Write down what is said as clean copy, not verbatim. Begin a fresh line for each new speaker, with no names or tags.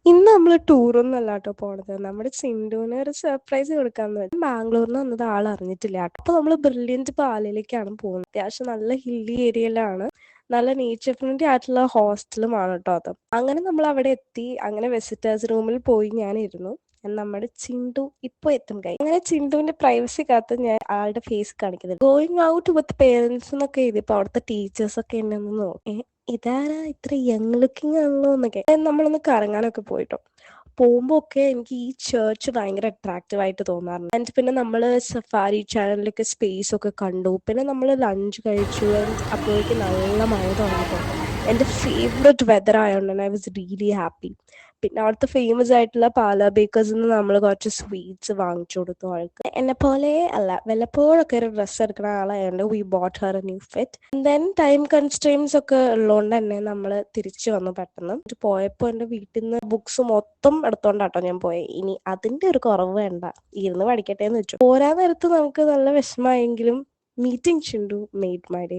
ഇന്ന് നമ്മള് ടൂറൊന്നുമല്ല കേട്ടോ പോണത്. നമ്മുടെ ചിണ്ടുവിന് ഒരു സർപ്രൈസ് കൊടുക്കാന്ന് വെച്ചു. ബാംഗ്ലൂരിൽ നിന്ന് വന്നത് ആൾ അറിഞ്ഞിട്ടില്ല കേട്ടോ. അപ്പൊ നമ്മള് ബ്രില്യന്റ് പാലയിലേക്കാണ് പോകുന്നത്. അത്യാവശ്യം നല്ല ഹില്ലി ഏരിയയിലാണ്. നല്ല നേച്ചർ ഫ്രണ്ട്ലി ആയിട്ടുള്ള ഹോസ്റ്റലുമാണ് കേട്ടോ അത്. അങ്ങനെ നമ്മൾ അവിടെ എത്തി. അങ്ങനെ വിസിറ്റേഴ്സ് റൂമിൽ പോയി ഞാൻ ഇരുന്നു. നമ്മുടെ ചിണ്ടു ഇപ്പൊ എത്തും കൈ. അങ്ങനെ ചിണ്ടുവിന്റെ പ്രൈവസി കാത്ത് ഞാൻ ആളുടെ ഫേസ് കാണിക്കുന്നത്. ഗോയിങ് ഔട്ട് വിത്ത് പേരൻസ് എന്നൊക്കെ എഴുതിയപ്പോ അവിടുത്തെ ടീച്ചേഴ്സ് ഒക്കെ എന്നെ ഒന്ന് നോക്കി. ഇതാരാ ഇത്ര യങ് ലുക്കിംഗ് ആണല്ലോ എന്നൊക്കെ. നമ്മളൊന്ന് കറങ്ങാനൊക്കെ പോയിട്ടോ. പോകുമ്പോ ഒക്കെ എനിക്ക് ഈ ചേർച്ച് ഭയങ്കര അട്രാക്റ്റീവ് ആയിട്ട് തോന്നാറുണ്ട്. ആൻഡ് പിന്നെ നമ്മൾ സഫാരി ചാനലിലൊക്കെ സ്പേസ് ഒക്കെ കണ്ടു. പിന്നെ നമ്മൾ ലഞ്ച് കഴിച്ചു. ആൻഡ് അപ്പോഴേക്കും നല്ല മഴ തുടങ്ങിട്ടോ. എൻ്റെ ഫേവററ്റ് വെതർ ആയതുകൊണ്ട് ഐ വാസ് റിയലി ഹാപ്പി. പിന്നെ അവിടുത്തെ ഫേമസ് ആയിട്ടുള്ള പാല ബേക്കേഴ്സിൽ നിന്ന് നമ്മൾ കുറച്ച് സ്വീറ്റ്സ് വാങ്ങിച്ചു കൊടുത്തു ആൾക്ക്. എന്നെ പോലെ അല്ല, വല്ലപ്പോഴൊക്കെ ഒരു ഡ്രസ്സ് എടുക്കുന്ന ആളായതുകൊണ്ട് we bought her a new fit. Then time constraints ഒക്കെ ഉള്ളതുകൊണ്ട് തന്നെ നമ്മൾ തിരിച്ചു വന്നു പെട്ടെന്ന്. പോയപ്പോൾ എൻ്റെ വീട്ടിൽ നിന്ന് ബുക്സ് മൊത്തം എടുത്തോണ്ടാട്ടോ ഞാൻ പോയത്. ഇനി അതിന്റെ ഒരു കുറവ് വേണ്ട, ഇരുന്ന് പഠിക്കട്ടെ എന്ന് വെച്ചു. പോരാൻ നേരത്ത് നമുക്ക് നല്ല വിഷമമായെങ്കിലും meeting Chindu made my day.